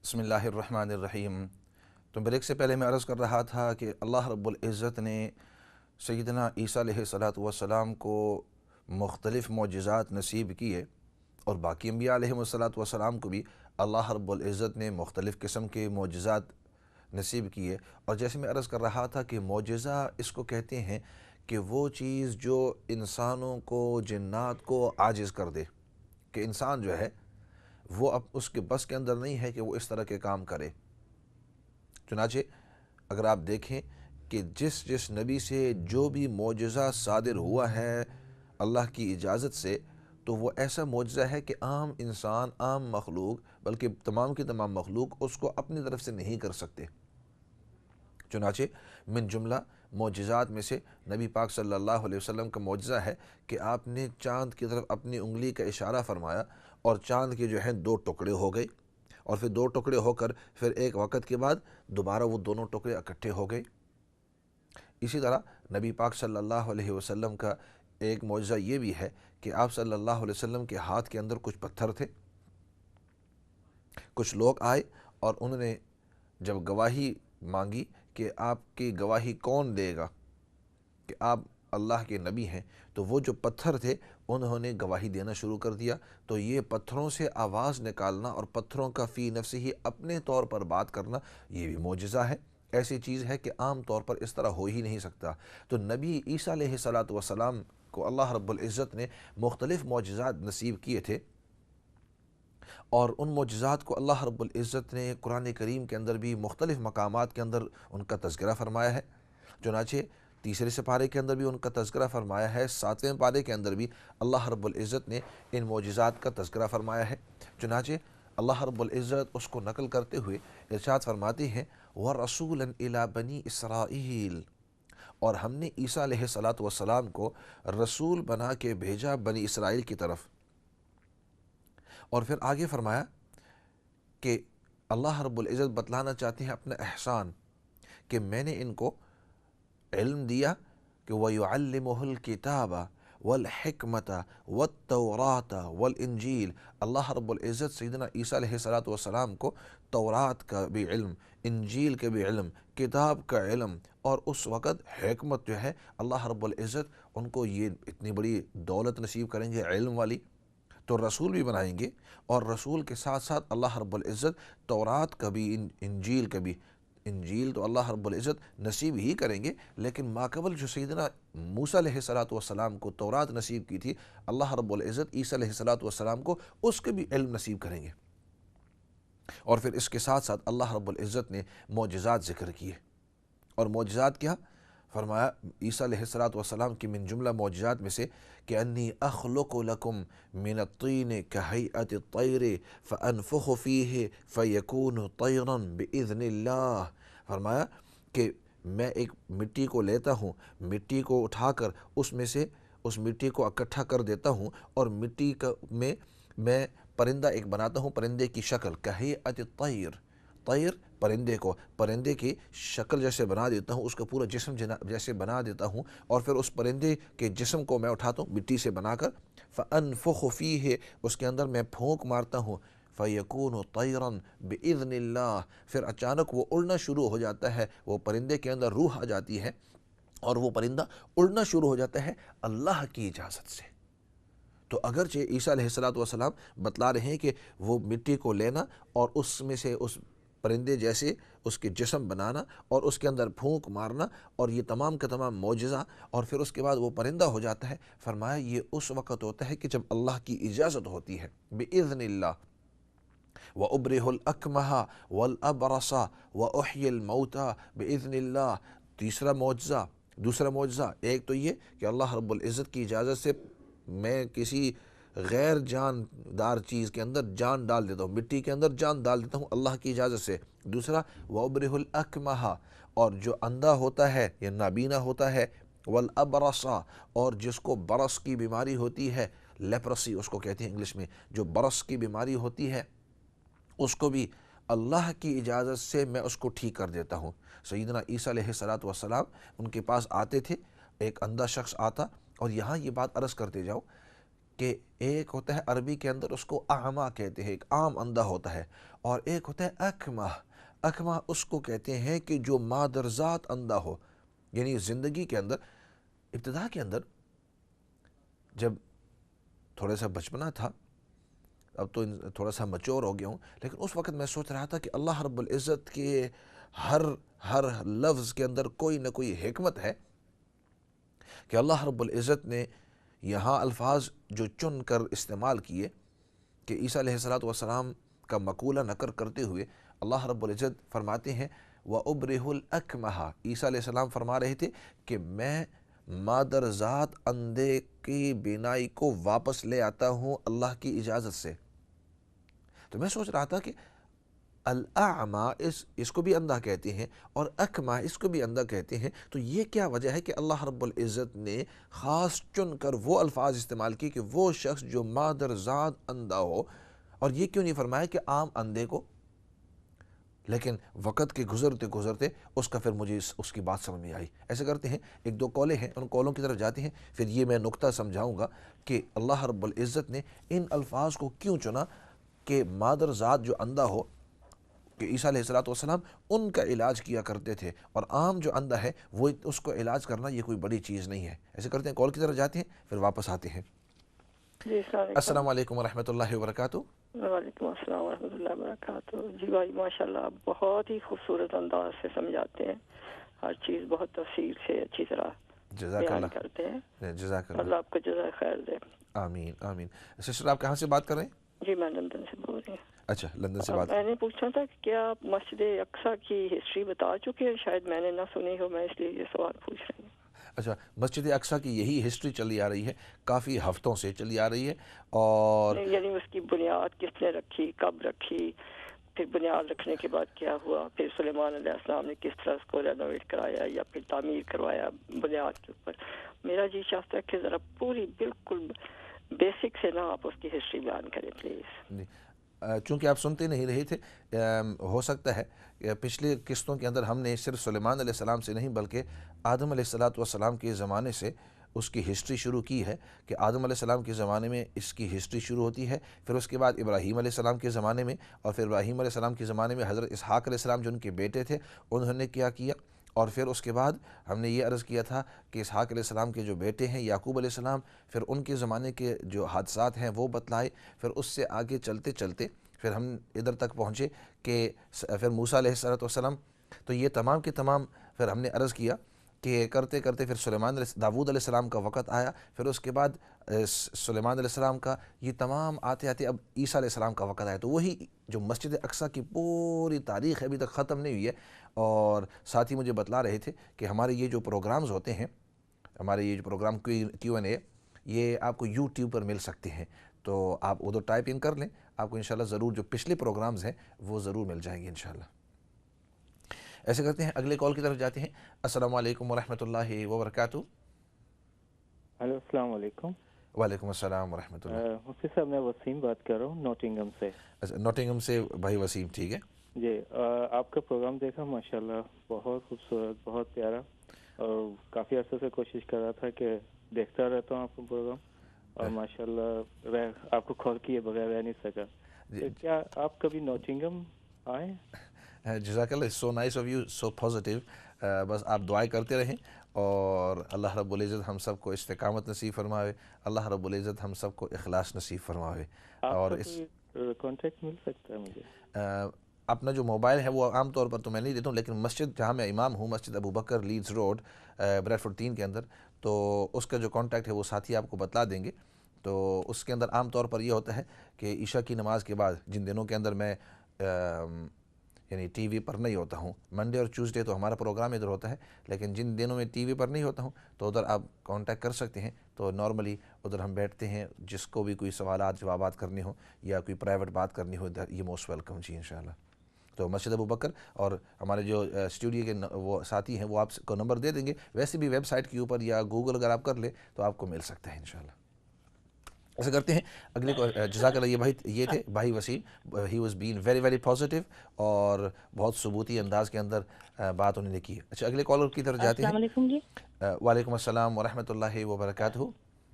بسم اللہ الرحمن الرحیم۔ تو بریک سے پہلے میں عرض کر رہا تھا کہ اللہ رب العزت نے سیدنا عیسیٰ علیہ السلام کو مختلف معجزات نصیب کیے، اور باقی انبیاء علیہ السلام کو بھی اللہ رب العزت نے مختلف قسم کے معجزات نصیب کیے۔ اور جیسے میں عرض کر رہا تھا کہ معجزہ اس کو کہتے ہیں کہ وہ چیز جو انسانوں کو، جنات کو عاجز کر دے، کہ انسان جو ہے وہ اب اس کے بس کے اندر نہیں ہے کہ وہ اس طرح کے کام کرے۔ چنانچہ اگر آپ دیکھیں کہ جس نبی سے جو بھی معجزہ صادر ہوا ہے اللہ کی اجازت سے، تو وہ ایسا معجزہ ہے کہ عام انسان، عام مخلوق، بلکہ تمام کی تمام مخلوق اس کو اپنی طرف سے نہیں کر سکتے۔ چنانچہ من جملہ معجزات میں سے نبی پاک صلی اللہ علیہ وسلم کا معجزہ ہے کہ آپ نے چاند کی طرف اپنی انگلی کا اشارہ فرمایا اور چاند کے جو ہیں 2 ٹکڑے ہو گئے، اور پھر 2 ٹکڑے ہو کر پھر ایک وقت کے بعد دوبارہ وہ دونوں ٹکڑے اکٹھے ہو گئے۔ اسی طرح نبی پاک صلی اللہ علیہ وسلم کا ایک معجزہ یہ بھی ہے کہ آپ صلی اللہ علیہ وسلم کے ہاتھ کے اندر کچھ پتھر تھے۔ کچھ لوگ آئے اور انہوں نے جب گواہی مانگی کہ آپ کی گواہی کون دے گا کہ آپ اللہ کے نبی ہیں، تو وہ جو پتھر تھے انہوں نے گواہی دینا شروع کر دیا۔ تو یہ پتھروں سے آواز نکالنا اور پتھروں کا فی نفسہ ہی اپنے طور پر بات کرنا، یہ بھی معجزہ ہے۔ ایسی چیز ہے کہ عام طور پر اس طرح ہو ہی نہیں سکتا۔ تو نبی عیسیٰ علیہ السلام کو اللہ رب العزت نے مختلف معجزات نصیب کیے تھے، اور ان معجزات کو اللہ رب العزت نے قرآن کریم کے اندر بھی مختلف مقامات کے اندر ان کا تذکرہ فرمایا ہے۔ چنانچہ تیسرے سپارے کے اندر بھی ان کا تذکرہ فرمایا ہے، 7ویں پارے کے اندر بھی اللہ رب العزت نے ان معجزات کا تذکرہ فرمایا ہے۔ چنانچہ اللہ رب العزت اس کو نقل کرتے ہوئے ارشاد فرماتے ہیں وَرَسُولًا إِلَىٰ بَنِي إِسْرَائِيلَ، اور ہم نے عیسیٰ علیہ السلام کو رسول بنا کے بھیجا بنی اسرائیل کی طرف۔ اور پھر آگے فرمایا کہ اللہ رب العزت بتلانا چاہتے ہیں اپنا احسان کہ میں نے ان کو علم دیا کہ وَيُعَلِّمُهُ الْكِتَابَ وَالْحِكْمَةَ وَالتَّوْرَاةَ وَالْإِنْجِيلَ۔ اللہ رب العزت سیدنا عیسیٰ علیہ السلام کو تورات کا بھی علم، انجیل کا بھی علم، کتاب کا علم، اور اس وقت حکمت جو ہے اللہ رب العزت ان کو یہ اتنی بڑی دولت نصیب کریں گے علم والی، تو رسول بھی بنائیں گے۔ اور رسول کے ساتھ ساتھ اللہ رب العزت تورات کا بھی، انجیل کا بھی، انجیل تو اللہ رب العزت نصیب ہی کریں گے، لیکن ماقبل جو سیدنا موسیٰ علیہ السلام کو تورات نصیب کی تھی، اللہ رب العزت عیسیٰ علیہ السلام کو اس کے بھی علم نصیب کریں گے۔ اور پھر اس کے ساتھ ساتھ اللہ رب العزت نے معجزات ذکر کیے، اور معجزات کیا فرمایا عیسیٰ علیہ السلام کی من جملہ معجزات میں سے کہ انی اخلق لکم من الطین کہیئت الطیر فانفخ فیہ فیکون طیرا باذن اللہ۔ فرمایا کہ میں ایک مٹی کو لیتا ہوں، مٹی کو اٹھا کر اس میں سے اس مٹی کو اکٹھا کر دیتا ہوں، اور مٹی میں پرندہ ایک بناتا ہوں، پرندے کی شکل کہیئت الطیر، طیر پرندے کی شکل جیسے بنا دیتا ہوں، اس کا پورا جسم جیسے بنا دیتا ہوں، اور پھر اس پرندے کے جسم کو میں اٹھاتا ہوں مٹی سے بنا کر، فَأَنفُخُ فِيهِ، اس کے اندر میں پھونک مارتا ہوں، فَيَكُونُ طَيْرًا بِإِذْنِ اللَّهِ، پھر اچانک وہ اڑنا شروع ہو جاتا ہے، وہ پرندے کے اندر روح آ جاتی ہے اور وہ پرندہ اڑنا شروع ہو جاتا ہے اللہ کی اجازت سے۔ تو اگرچہ عیسیٰ علیہ السلام بتلا رہے ہیں کہ وہ مٹی کو لینا اور اس میں سے اس پرندے جیسے اس کے جسم بنانا اور اس کے اندر پھونک مارنا، اور یہ تمام کا تمام معجزہ، اور پھر اس کے بعد وہ پرندہ ہو جاتا ہے، فرمایا یہ اس وقت ہوتا ہے کہ جب اللہ کی اجازت ہوتی ہے، بِإِذْنِ اللَّهِ وَأُبْرِئُ الْأَكْمَحَ وَالْأَبْرَصَ وَأُحْيِي الْمَوْتَى بِإِذْنِ اللَّهِ۔ دوسرا معجزہ ایک تو یہ کہ اللہ رب العزت کی اجازت سے میں کسی غیر جاندار چیز کے اندر جان ڈال دیتا ہوں، مٹی کے اندر جان ڈال دیتا ہوں اللہ کی اجازت سے۔ دوسرا وَأُبْرِئُ الْأَكْمَحَ، اور جو اندھا ہوتا ہے یا نابینا ہوتا ہے، وَالْأَبْرَصَ، اور جس کو برص کی بیماری ہوتی ہے، لیپرسی اس کو کہتے ہیں انگلش میں، جو برص کی بیماری ہوتی ہے اس کو بھی اللہ کی اجازت سے میں اس کو ٹھیک کر دیتا ہوں۔ سیدنا عیسیٰ علیہ السلام ان کے پاس آتے تھے، ایک اندھا شخص آتا، اور یہاں یہ بات عرض کرتے جاؤ کہ ایک ہوتا ہے عربی کے اندر اس کو اعمیٰ کہتے ہیں، ایک عام اندھا ہوتا ہے، اور ایک ہوتا ہے اکمہ۔ اکمہ اس کو کہتے ہیں کہ جو مادرزاد اندھا ہو، یعنی زندگی کے اندر ابتدا کے اندر جب تھوڑا سا بچپنا تھا، اب تو تھوڑا سا میچور ہو گیا ہوں، لیکن اس وقت میں سوچ رہا تھا کہ اللہ رب العزت کے ہر لفظ کے اندر کوئی نہ کوئی حکمت ہے، کہ اللہ رب العزت نے یہاں الفاظ جو چن کر استعمال کیے کہ عیسیٰ علیہ السلام کا مقولہ نقل کرتے ہوئے اللہ رب العزت فرماتے ہیں وَأُبْرِهُ الْأَكْمَحَ، عیسیٰ علیہ السلام فرما رہے تھے کہ میں مادرزاد اندھے کی بینائی کو واپس لے آتا ہوں اللہ کی اجازت سے۔ تو میں سوچ رہا تھا کہ الاعمى اس کو بھی اندھا کہتے ہیں اور اکمہ اس کو بھی اندھا کہتے ہیں، تو یہ کیا وجہ ہے کہ اللہ رب العزت نے خاص چن کر وہ الفاظ استعمال کی کہ وہ شخص جو مادرزاد اندھا ہو، اور یہ کیوں نہیں فرمایا کہ عام اندھے کو؟ لیکن وقت کے گزرتے گزرتے اس کا پھر مجھے اس کی بات سمجھ میں آئی۔ ایسے کرتے ہیں، ایک دو کالیں ہیں، ان کالوں کی طرف جاتے ہیں، پھر یہ میں نقطہ سمجھاؤں گا کہ اللہ رب العزت نے ان الفاظ کو کیوں چنا کہ مادرزاد جو اندھا ہو، کہ عیسیٰ علیہ السلام ان کا علاج کیا کرتے تھے، اور عام جو اندھا ہے وہ اس کو علاج کرنا یہ کوئی بڑی چیز نہیں ہے۔ ایسے کرتے ہیں، کال کی طرف جاتے ہیں پھر واپس آتے ہیں۔ جی السلام علیکم ورحمۃ اللہ وبرکاتہ۔ وعلیکم السلام ورحمۃ اللہ وبرکاتہ۔ جی بھائی ماشاءاللہ آپ بہت ہی خوبصورت انداز سے سمجھاتے ہیں، ہر چیز بہت تفصیل سے اچھی طرح جزاک بیان اللہ، کرتے ہیں، جزاک اللہ اللہ، آپ کو جزائے خیر دے۔ آمین آمین۔ سسٹر آپ کہاں سے بات کر رہے ہیں؟ جی میں لندن سے بول رہی ہوں۔ اچھا، لندن سے اب بات۔ میں نے پوچھنا تھا کہ کیا آپ مسجد اقصیٰ کی ہسٹری بتا چکے ہیں؟ شاید میں نے نہ سنی ہو، میں اس لیے یہ سوال پوچھ رہی ہوں۔ اچھا، مسجد اقصیٰ کی یہی ہسٹری چلی آ رہی ہے، کافی ہفتوں سے چلی آ رہی ہے، اور یعنی اس کی بنیاد کس نے رکھی، کب رکھی، پھر بنیاد رکھنے کے بعد کیا ہوا، پھر سلیمان علیہ السلام نے کس طرح اس کو رینوویٹ کرایا یا پھر تعمیر کروایا بنیاد کے اوپر؟ میرا جی چاہتا ہے کہ ذرا پوری بالکل بیسک سے نا آپ اس کی ہسٹری بیان کریں پلیز۔ چونکہ آپ سنتے نہیں رہے تھے، ہو سکتا ہے کہ پچھلے قسطوں کے اندر ہم نے صرف سلیمان علیہ السلام سے نہیں بلکہ آدم علیہ السلام کے زمانے سے اس کی ہسٹری شروع کی ہے، کہ آدم علیہ السلام کے زمانے میں اس کی ہسٹری شروع ہوتی ہے، پھر اس کے بعد ابراہیم علیہ السلام کے زمانے میں، اور پھر ابراہیم علیہ السلام کے زمانے میں حضرت اسحاق علیہ السلام جو ان کے بیٹے تھے انہوں نے کیا کیا، اور پھر اس کے بعد ہم نے یہ عرض کیا تھا کہ اسحاق علیہ السلام کے جو بیٹے ہیں یعقوب علیہ السلام، پھر ان کے زمانے کے جو حادثات ہیں وہ بتلائے، پھر اس سے آگے چلتے چلتے پھر ہم ادھر تک پہنچے کہ پھر موسیٰ علیہ السلام، تو یہ تمام کے تمام پھر ہم نے عرض کیا کہ کرتے کرتے پھر داود علیہ السلام کا وقت آیا، پھر اس کے بعد سلیمان علیہ السلام کا، یہ تمام آتے آتے اب عیسیٰ علیہ السلام کا وقت آیا۔ تو وہی جو مسجد اقصیٰ کی پوری تاریخ ہے ابھی تک ختم نہیں ہوئی ہے، اور ساتھ ہی مجھے بتلا رہے تھے کہ ہمارے یہ جو پروگرامز ہوتے ہیں، ہمارے یہ جو پروگرام Q&A، یہ آپ کو یوٹیوب پر مل سکتے ہیں، تو آپ ادھر ٹائپ ان کر لیں، آپ کو انشاءاللہ ضرور جو پچھلے پروگرامز ہیں وہ ضرور مل جائیں گے انشاءاللہ۔ ایسے کرتے ہیں، اگلے کال کی طرف جاتے ہیں۔ السلام علیکم ورحمۃ اللہ وبرکاتہ۔ ہیلو، السلام علیکم۔ وعلیکم السلام ورحمۃ اللہ۔ مفتی صاحب میں وسیم بات کر رہا ہوں نوٹنگھم سے۔ اچھا، نوٹنگھم سے بھائی وسیم، ٹھیک ہے جی، آپ کا پروگرام دیکھا ماشاءاللہ، بہت خوبصورت، بہت پیارا، اور کافی عرصے سے کوشش کر رہا تھا کہ دیکھتا رہتا ہوں آپ کا پروگرام، اور ماشاءاللہ آپ کو کھول کیے بغیر رہ نہیں سکا۔ تو کیا آپ کبھی نوٹنگھم آئے؟ جزاک اللہ، so nice of you, so positive. بس آپ دعائیں کرتے رہیں، اور اللہ رب العزت ہم سب کو استقامت نصیب فرماوے، اللہ رب العزت ہم سب کو اخلاص نصیب فرماوے۔ آپ اور کا کوئی کانٹیکٹ مل سکتا ہے مجھے؟ اپنا جو موبائل ہے وہ عام طور پر تو میں نہیں دیتا ہوں، لیکن مسجد جہاں میں امام ہوں، مسجد ابو بکر لیڈز روڈ بریڈ فورڈ 3 کے اندر، تو اس کا جو کانٹیکٹ ہے وہ ساتھی آپ کو بتلا دیں گے۔ تو اس کے اندر عام طور پر یہ ہوتا ہے کہ عشاء کی نماز کے بعد جن دنوں کے اندر میں یعنی ٹی وی پر نہیں ہوتا ہوں، منڈے اور ٹیوزڈے تو ہمارا پروگرام ادھر ہوتا ہے، لیکن جن دنوں میں ٹی وی پر نہیں ہوتا ہوں تو ادھر آپ کانٹیکٹ کر سکتے ہیں۔ تو نارملی ادھر ہم بیٹھتے ہیں، جس کو بھی کوئی سوالات جوابات کرنے ہوں یا کوئی پرائیویٹ بات کرنی ہو، ادھر یہ موسٹ ویلکم جی انشاءاللہ۔ تو مسجد ابو بکر، اور ہمارے جو اسٹوڈیو کے وہ ساتھی ہیں وہ آپ کو نمبر دے دیں گے، ویسے بھی ویب سائٹ کے اوپر یا گوگل اگر آپ کر لیں تو آپ کو مل سکتا ہے انشاءاللہ۔ ایسا کرتے ہیں اگلے کو۔ جزاک اللہ، یہ تھے بھائی وسیم، ہی was been very very positive, اور بہت ثبوتی انداز کے اندر بات انہوں نے کی۔ اچھا، اگلے کالر کی طرف جاتے ہیں۔ السلام علیکم جی۔ وعلیکم السلام ورحمۃ اللہ وبرکاتہ۔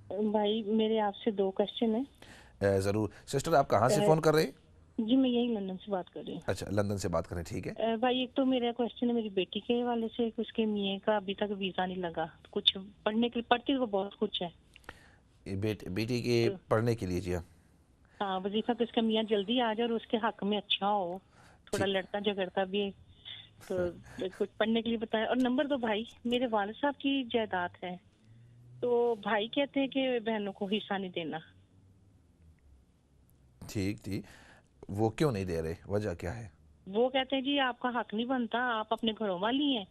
بھائی میرے آپ سے 2 کوشچن ہیں. ضرور سسٹر، آپ کہاں سے فون کر رہے ہیں؟ جی میں یہی لندن سے بات کر رہی ہوں. اچھا، لندن سے بات کریں، ٹھیک ہے. بھائی ایک تو میرا کوشچن ہے میری بیٹی کے حوالے سے کہ اس کے میاں کا ابھی تک ویزا نہیں لگا. کچھ پڑھنے کے لیے پڑھتی وہ بہت کچھ ہے. بیٹی کے پڑھنے کے لیے، جی ہاں. ہاں وظیفہ کہ اس کا میاں جلدی آ جائے اور اس کے حق میں اچھا ہو، تھوڑا ٹھیک. لڑتا جھگڑتا بھی ہے، تو کچھ پڑھنے کے لیے بتایا. اور نمبر 2 بھائی میرے والد صاحب کی جائیداد ہے، تو بھائی کہتے ہیں کہ بہنوں کو حصہ نہیں دینا. ٹھیک تھی، وہ کیوں نہیں دے رہے؟ وجہ کیا ہے؟ وہ کہتے ہیں جی آپ کا حق نہیں بنتا، آپ اپنے گھروں والی ہیں،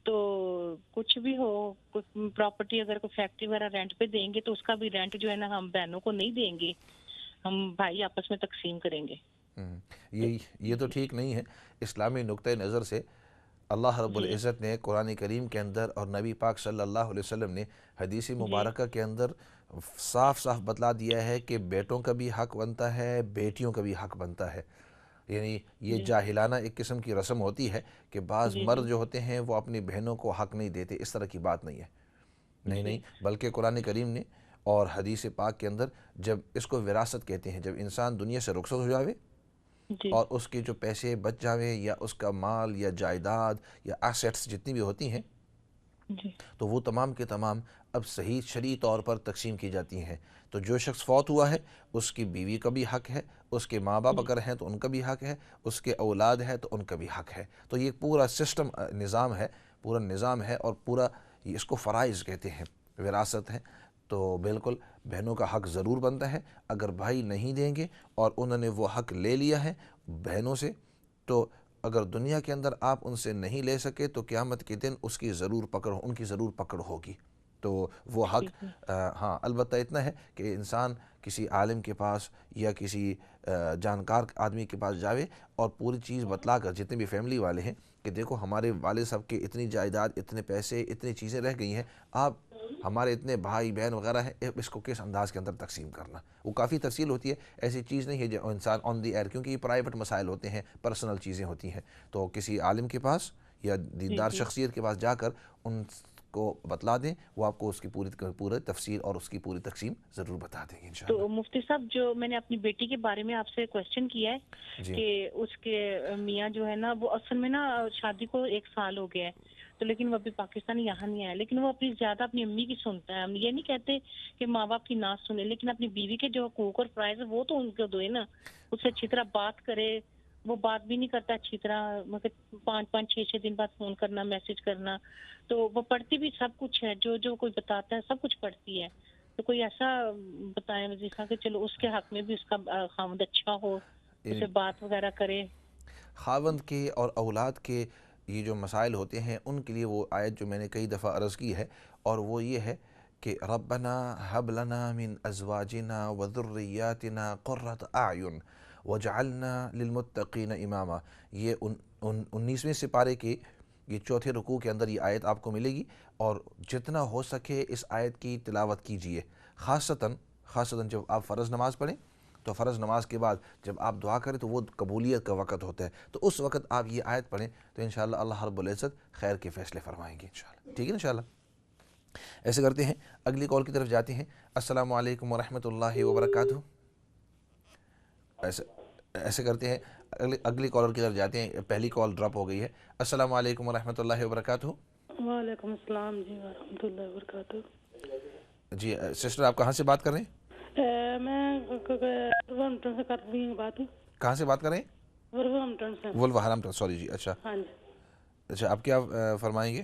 تو کچھ بھی ہو، کچھ پراپرٹی اگر کوئی فیکٹری وغیرہ رینٹ پہ دیں گے تو اس کا بھی رینٹ جو ہے نا ہم بہنوں کو نہیں دیں گے، ہم بھائی آپس میں تقسیم کریں گے. یہ تو ٹھیک نہیں ہے. اسلامی نقطۂ نظر سے اللہ رب جی العزت نے قرآن کریم کے اندر اور نبی پاک صلی اللہ علیہ وسلم نے حدیث جی مبارکہ کے اندر صاف صاف بتلا دیا ہے کہ بیٹوں کا بھی حق بنتا ہے، بیٹیوں کا بھی حق بنتا ہے. یعنی یہ جی جاہلانہ ایک قسم کی رسم ہوتی ہے کہ بعض جی جی مرد جو ہوتے ہیں وہ اپنی بہنوں کو حق نہیں دیتے، اس طرح کی بات نہیں ہے. نہیں جی نہیں، بلکہ قرآن کریم نے اور حدیث پاک کے اندر جب اس کو وراثت کہتے ہیں، جب انسان دنیا سے رخصت ہو جاوے جی اور اس کے جو پیسے بچ جاویں یا اس کا مال یا جائیداد یا ایسیٹس جتنی بھی ہوتی ہیں، جی تو وہ تمام کے تمام اب صحیح شرعی طور پر تقسیم کی جاتی ہیں. تو جو شخص فوت ہوا ہے اس کی بیوی کا بھی حق ہے، اس کے ماں باپ جی اگر ہیں تو ان کا بھی حق ہے، اس کے اولاد ہے تو ان کا بھی حق ہے. تو یہ پورا سسٹم نظام ہے، پورا نظام ہے، اور پورا اس کو فرائض کہتے ہیں، وراثت ہے. تو بالکل بہنوں کا حق ضرور بنتا ہے. اگر بھائی نہیں دیں گے اور انہوں نے وہ حق لے لیا ہے بہنوں سے، تو اگر دنیا کے اندر آپ ان سے نہیں لے سکے تو قیامت کے دن ان کی ضرور پکڑ ہوگی. تو وہ حق ٹھیک ہے. ہاں، البتہ اتنا ہے کہ انسان کسی عالم کے پاس یا کسی جانکار آدمی کے پاس جاوے اور پوری چیز بتلا کر، جتنے بھی فیملی والے ہیں، کہ دیکھو ہمارے والد صاحب کے اتنی جائیداد، اتنے پیسے، اتنی چیزیں رہ گئی ہیں، آپ ہمارے اتنے بھائی بہن وغیرہ ہیں، اس کو کس انداز کے اندر تقسیم کرنا. وہ کافی تفصیل ہوتی ہے، ایسی چیز نہیں ہے جو انسان آن دی ایئر، کیونکہ یہ پرائیویٹ مسائل ہوتے ہیں، پرسنل چیزیں ہوتی ہیں. تو کسی عالم کے پاس یا جی دیندار جی شخصیت کے پاس جا کر ان کو بتلا دیں، وہ آپ کو اس کی پوری تفصیل اور اس کی پوری تقسیم ضرور بتا دیں گے انشاءاللہ. تو مفتی صاحب جو میں نے اپنی بیٹی کے بارے میں آپ سے کوشچن کیا ہے جی کہ اس کے میاں جو ہے نا وہ اصل میں نا شادی کو 1 سال ہو گیا ہے، تو لیکن وہ ابھی پاکستان یہاں نہیں آیا، لیکن وہ اپنی زیادہ اپنی امی کی سنتا ہے. ہم یہ نہیں کہتے کہ ماں باپ کی نہ سنے، لیکن اپنی بیوی کے جو حقوق اور فرائض وہ تو ان کو دے نا. اس سے اچھی طرح بات کرے، وہ بات بھی نہیں کرتا اچھی طرح، مگر 5-6 دن بعد فون کرنا، میسج کرنا. تو وہ پڑھتی بھی سب کچھ ہے، جو کوئی بتاتا ہے سب کچھ پڑھتی ہے. تو کوئی ایسا بتائیں وظیفہ کہ چلو اس کے حق میں بھی اس کا خامد اچھا ہو، اسے بات وغیرہ کرے. خاوند کے اور اولاد کے یہ جو مسائل ہوتے ہیں ان کے لیے وہ آیت جو میں نے کئی دفعہ عرض کی ہے، اور وہ یہ ہے کہ ربنا ہب لنا من ازواجنا وذریاتنا قرۃ اعین وجعلنا للمتقین اماما. یہ 19ویں سپارے کے یہ 4تھے رکوع کے اندر یہ آیت آپ کو ملے گی، اور جتنا ہو سکے اس آیت کی تلاوت کیجئے. خاصتاً جب آپ فرض نماز پڑھیں تو فرض نماز کے بعد جب آپ دعا کریں تو وہ قبولیت کا وقت ہوتا ہے، تو اس وقت آپ یہ آیت پڑھیں تو انشاءاللہ اللہ رب العزت خیر کے فیصلے فرمائیں گے انشاءاللہ. ٹھیک ہے انشاءاللہ. ایسے کرتے ہیں اگلی کال کی طرف جاتے ہیں. السلام علیکم ورحمۃ اللہ وبرکاتہ. ایسے کرتے ہیں اگلی کالر کی طرف جاتے ہیں. پہلی کال ڈراپ ہو گئی ہے. السلام علیکم ورحمۃ اللہ وبرکاتہ. وعلیکم السلام جی ورحمۃ اللہ وبرکاتہ. جی سسٹر، آپ کہاں سے بات کر رہے ہیں؟ میں ولورہمپٹن سے کر رہی ہوں بات. کہاں سے بات کر رہے ہیں؟ ولورہمپٹن سے. ولورہمپٹن، سوری جی. اچھا ہاں جی. اچھا، آپ کیا فرمائیں گے؟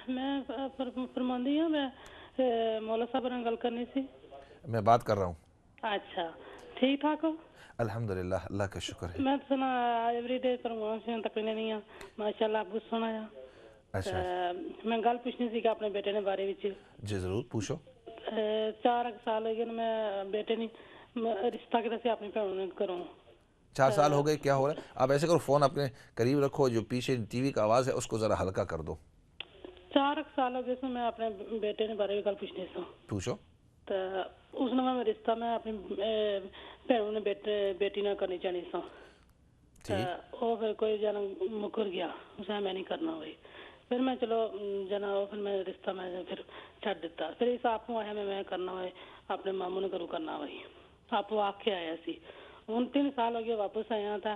میں فرماندی ہوں، میں مولا صاحب نے گل کرنی سی. میں بات کر رہا ہوں. اچھا ٹھیک ٹھاک ہو؟ الحمدللہ، اللہ کا شکر ہے. میں سنا ایوری ڈے پروگرام سے تقریبا نہیں ہوں ماشاءاللہ، آپ کو سنایا. اچھا میں گل پوچھنی سی کہ اپنے بیٹے نے بارے وچ. جی ضرور پوچھو. 4 سال ہو گئے میں بیٹے نے رشتہ کیا سی اپنی بھن نے کروں. 4 سال ہو گئے، کیا ہو رہا ہے؟ آپ ایسے کرو، فون اپنے قریب رکھو، جو پیچھے ٹی وی کا آواز ہے اس کو ذرا ہلکا کر دو. 4 سال ہو گئے سو میں اپنے بیٹے نے بارے گل پوچھنی سو. پوچھو. تو اس نے میں رشتہ میں اپنی بھنوں نے بیٹی نہ کرنی چاہنی سو. تو ٹھیک. وہ پھر کوئی جانا مکر گیا، اسے میں نہیں کرنا ہوئی. ਫਿਰ ਮੈਂ ਚਲੋ ਜਨਾ ਫਿਰ ਮੈਂ ਰਿਸ਼ਤਾ ਮੈਂ ਫਿਰ ਛੱਡ ਦਿੱਤਾ। ਫਿਰ ਇਸ ਆਪ ਨੂੰ ਆਇਆ ਮੈਂ ਕਰਨਾ ਹੋਏ ਆਪਣੇ ਮਾਮੂ ਨੇ ਘਰੋਂ ਕਰਨਾ ਹੋਈ ਆਪ ਉਹ ਆਖ ਕੇ ਆਇਆ ਸੀ। ਹੁਣ 3 ਸਾਲ ਹੋ ਗਏ ਵਾਪਸ ਆਇਆ ਤਾਂ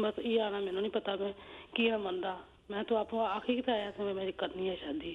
ਬਸ ਇਹ ਆਣਾ ਮੈਨੂੰ ਨਹੀਂ ਪਤਾ ਮੈਂ ਕੀ ਮੰਨਦਾ। ਮੈਂ ਤਾਂ ਆਪ ਆਖੀ ਤਾਂ ਆਇਆ ਸੀ ਮੇਰੀ ਕਰਨੀ ਹੈ ਸ਼ادی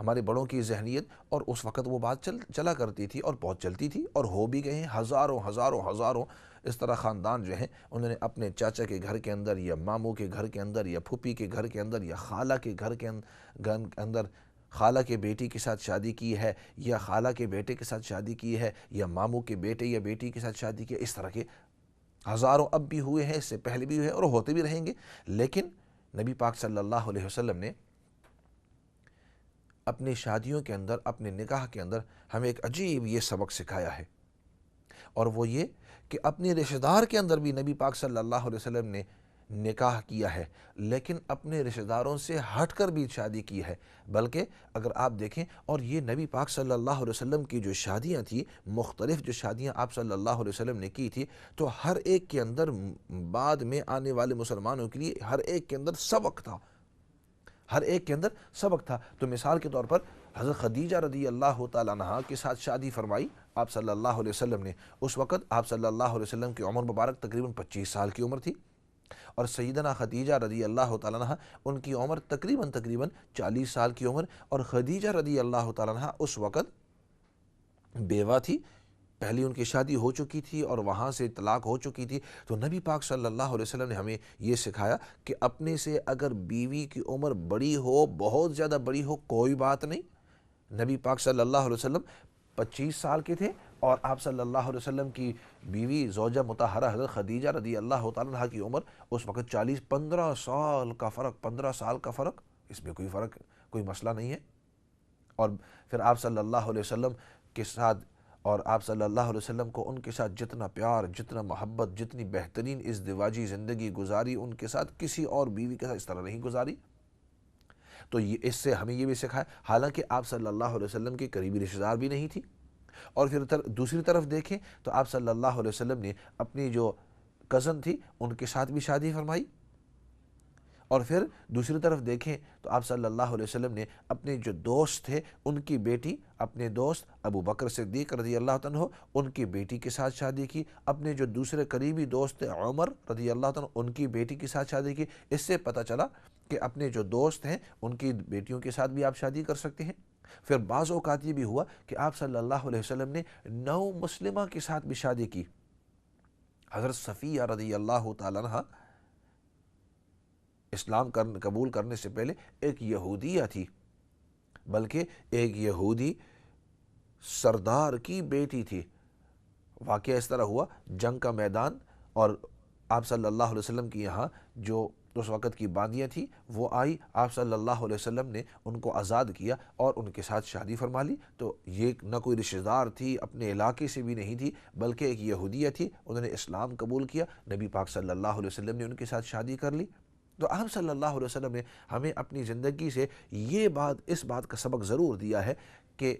ہمارے بڑوں کی ذہنیت، اور اس وقت وہ بات چلا کرتی تھی اور بہت چلتی تھی، اور ہو بھی گئے ہیں ہزاروں ہزاروں ہزاروں اس طرح خاندان جو ہیں انہوں نے اپنے چاچا کے گھر کے اندر یا ماموں کے گھر کے اندر یا پھوپھی کے گھر کے اندر یا خالہ کے گھر کے اندر خالہ کے بیٹی کے ساتھ شادی کی ہے، یا خالہ کے بیٹے کے ساتھ شادی کی ہے، یا ماموں کے بیٹے یا بیٹی کے ساتھ شادی کی ہے۔ اس طرح کے ہزاروں اب بھی ہوئے ہیں، اس سے پہلے بھی ہوئے ہیں اور ہوتے بھی رہیں گے۔ لیکن نبی پاک صلی اللہ علیہ وسلم نے اپنی شادیوں کے اندر، اپنے نکاح کے اندر ہمیں ایک عجیب یہ سبق سکھایا ہے، اور وہ یہ کہ اپنے رشتہ دار کے اندر بھی نبی پاک صلی اللہ علیہ وسلم نے نکاح کیا ہے، لیکن اپنے رشتہ داروں سے ہٹ کر بھی شادی کی ہے۔ بلکہ اگر آپ دیکھیں، اور یہ نبی پاک صلی اللہ علیہ وسلم کی جو شادیاں تھیں، مختلف جو شادیاں آپ صلی اللہ علیہ وسلم نے کی تھی، تو ہر ایک کے اندر بعد میں آنے والے مسلمانوں کے لیے ہر ایک کے اندر سبق تھا، ہر ایک کے اندر سبق تھا۔ تو مثال کے طور پر حضرت خدیجہ رضی اللہ تعالیٰ عنہا کے ساتھ شادی فرمائی آپ صلی اللہ علیہ وسلم نے۔ اس وقت آپ صلی اللہ علیہ وسلم کی عمر مبارک تقریباً 25 سال کی عمر تھی، اور سیدنا خدیجہ رضی اللہ تعالیٰ عنہ ان کی عمر تقریباً 40 سال کی عمر، اور خدیجہ رضی اللہ تعالیٰ عنہ اس وقت بیوہ تھی، پہلی ان کی شادی ہو چکی تھی اور وہاں سے طلاق ہو چکی تھی۔ تو نبی پاک صلی اللہ علیہ وسلم نے ہمیں یہ سکھایا کہ اپنے سے اگر بیوی کی عمر بڑی ہو، بہت زیادہ بڑی ہو، کوئی بات نہیں۔ نبی پاک صلی اللہ علیہ وسلم 25 سال کے تھے، اور آپ صلی اللہ علیہ وسلم کی بیوی زوجہ مطہرہ حضرت خدیجہ رضی اللہ تعالیٰ عنہ کی عمر اس وقت 15 سال کا فرق، 15 سال کا فرق، اس میں کوئی مسئلہ نہیں ہے۔ اور پھر آپ صلی اللہ علیہ وسلم کے ساتھ، اور آپ صلی اللہ علیہ وسلم کو ان کے ساتھ جتنا پیار، جتنا محبت، جتنی بہترین ازدواجی زندگی گزاری، ان کے ساتھ کسی اور بیوی کے ساتھ اس طرح نہیں گزاری۔ تو اس سے ہمیں یہ بھی سکھایا، حالانکہ آپ صلی اللہ علیہ وسلم کے قریبی رشتہ دار بھی نہیں تھی۔ اور پھر دوسری طرف دیکھیں تو آپ صلی اللہ علیہ وسلم نے اپنی جو کزن تھی ان کے ساتھ بھی شادی فرمائی، اور پھر دوسری طرف دیکھیں تو آپ صلی اللہ علیہ وسلم نے اپنے جو دوست تھے ان کی بیٹی، اپنے دوست ابو بکر صدیق رضی اللہ عنہ ان کی بیٹی کے ساتھ شادی کی، اپنے جو دوسرے قریبی دوست تھے عمر رضی اللہ عنہ ان کی بیٹی کے ساتھ شادی کی۔ اس سے پتہ چلا کہ اپنے جو دوست ہیں ان کی بیٹیوں کے ساتھ بھی آپ شادی کر سکتے ہیں۔ پھر بعض اوقات یہ بھی ہوا کہ آپ صلی اللہ علیہ وسلم نے 9 مسلمہ کے ساتھ بھی شادی کی۔ حضرت صفیہ رضی اللہ تعالیٰ عنہ اسلام قبول کرنے سے پہلے ایک یہودیہ تھی، بلکہ ایک یہودی سردار کی بیٹی تھی۔ واقعہ اس طرح ہوا، جنگ کا میدان، اور آپ صلی اللہ علیہ وسلم کی یہاں جو اس وقت کی باندیاں تھی وہ آئی، آپ صلی اللہ علیہ وسلم نے ان کو آزاد کیا اور ان کے ساتھ شادی فرما لی۔ تو یہ نہ کوئی رشتہ دار تھی، اپنے علاقے سے بھی نہیں تھی، بلکہ ایک یہودیہ تھی، انہوں نے اسلام قبول کیا، نبی پاک صلی اللہ علیہ وسلم نے ان کے ساتھ شادی کر لی۔ تو آپ صلی اللہ علیہ وسلم نے ہمیں اپنی زندگی سے اس بات کا سبق ضرور دیا ہے کہ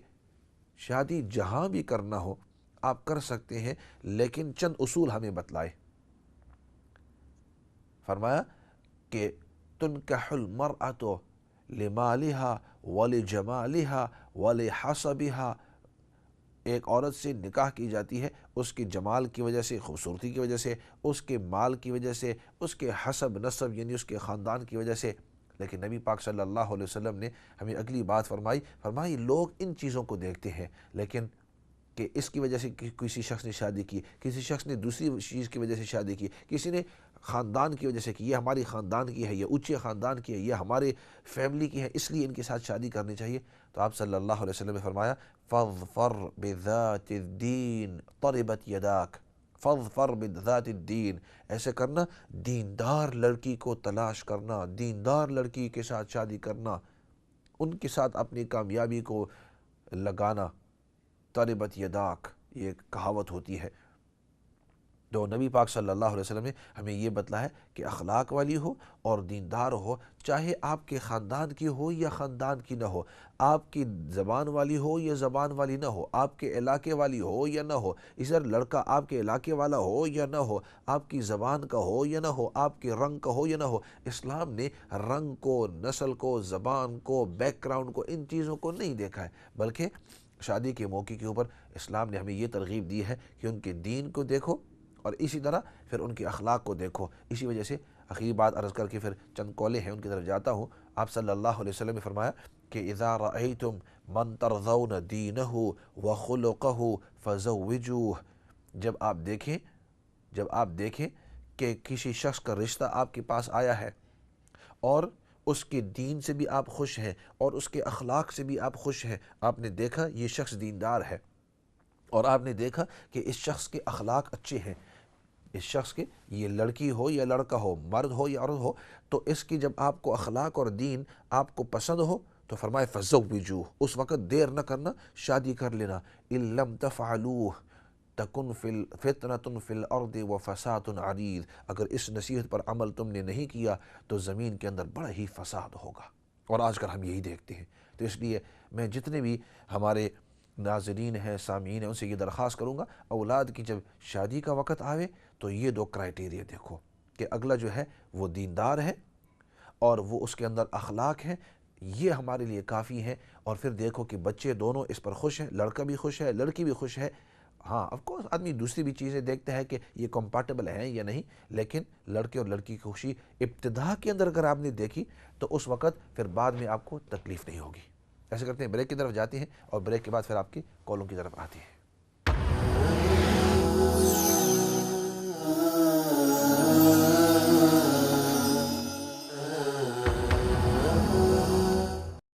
شادی جہاں بھی کرنا ہو آپ کر سکتے ہیں، لیکن چند اصول ہمیں بتلائے۔ فرمایا کہ تنکح المرأة لمالها ولجمالها ولحسبها، ایک عورت سے نکاح کی جاتی ہے اس کے جمال کی وجہ سے، خوبصورتی کی وجہ سے، اس کے مال کی وجہ سے، اس کے حسب نسب یعنی اس کے خاندان کی وجہ سے۔ لیکن نبی پاک صلی اللہ علیہ وسلم نے ہمیں اگلی بات فرمائی لوگ ان چیزوں کو دیکھتے ہیں، لیکن کہ اس کی وجہ سے کسی شخص نے شادی کی، کسی شخص نے دوسری چیز کی وجہ سے شادی کی، کسی نے خاندان کی وجہ سے کی، یہ ہماری خاندان کی ہے، یہ اونچے خاندان کی ہے، یہ ہمارے فیملی کی ہے، اس لیے ان کے ساتھ شادی کرنی چاہیے۔ تو آپ صلی اللہ علیہ وسلم نے فرمایا فاظفر بذات الدین طربت یداک، فاظفر بذات الدین، ایسے کرنا، دیندار لڑکی کو تلاش کرنا، دیندار لڑکی کے ساتھ شادی کرنا، ان کے ساتھ اپنی کامیابی کو لگانا۔ طربت یداک، یہ ایک کہاوت ہوتی ہے۔ تو نبی پاک صلی اللہ علیہ وسلم نے ہمیں یہ بتلایا کہ اخلاق والی ہو اور دیندار ہو، چاہے آپ کے خاندان کی ہو یا خاندان کی نہ ہو، آپ کی زبان والی ہو یا زبان والی نہ ہو، آپ کے علاقے والی ہو یا نہ ہو، اسی طرح لڑکا آپ کے علاقے والا ہو یا نہ ہو، آپ کی زبان کا ہو یا نہ ہو، آپ کے رنگ کا ہو یا نہ ہو۔ اسلام نے رنگ کو، نسل کو، زبان کو، بیک گراؤنڈ کو، ان چیزوں کو نہیں دیکھا ہے، بلکہ شادی کے موقع کے اوپر اسلام نے ہمیں یہ ترغیب دی ہے کہ ان کے دین کو دیکھو اور اسی طرح پھر ان کے اخلاق کو دیکھو۔ اسی وجہ سے آخری بات عرض کر کے پھر چند قولیں ہیں ان کی طرف جاتا ہوں۔ آپ صلی اللہ علیہ وسلم نے فرمایا کہ اذا رأیتم من ترضون دینہ وخلقہ فزوجوہ، جب آپ دیکھیں کہ کسی شخص کا رشتہ آپ کے پاس آیا ہے اور اس کے دین سے بھی آپ خوش ہیں اور اس کے اخلاق سے بھی آپ خوش ہیں، آپ نے دیکھا یہ شخص دیندار ہے اور آپ نے دیکھا کہ اس شخص کے اخلاق اچھے ہیں، اس شخص کے، یہ لڑکی ہو یا لڑکا ہو، مرد ہو یا عورت ہو، تو اس کی جب آپ کو اخلاق اور دین آپ کو پسند ہو تو فرمائے فزوجوہ، اس وقت دیر نہ کرنا، شادی کر لینا۔ ان لم تفعلوہ تکن فتنۃ فی الارض وفساد عریض، اگر اس نصیحت پر عمل تم نے نہیں کیا تو زمین کے اندر بڑا ہی فساد ہوگا، اور آج کل ہم یہی دیکھتے ہیں۔ تو اس لیے میں جتنے بھی ہمارے ناظرین ہیں، سامعین ہیں، ان سے یہ درخواست کروں گا، اولاد کی جب شادی کا وقت آوے تو یہ دو کرائٹیریا دیکھو کہ اگلا جو ہے وہ دیندار ہے اور وہ اس کے اندر اخلاق ہے، یہ ہمارے لیے کافی ہے، اور پھر دیکھو کہ بچے دونوں اس پر خوش ہیں، لڑکا بھی خوش ہے، لڑکی بھی خوش ہے۔ ہاں آف کورس آدمی دوسری بھی چیزیں دیکھتا ہے کہ یہ کمپیٹیبل ہیں یا نہیں، لیکن لڑکے اور لڑکی کی خوشی ابتدا کے اندر اگر آپ نے دیکھی تو اس وقت پھر بعد میں آپ کو تکلیف نہیں ہوگی۔ ایسے کرتے ہیں، بریک کی طرف جاتے ہیں اور بریک کے بعد پھر آپ کی کالوں کی طرف آتے ہیں۔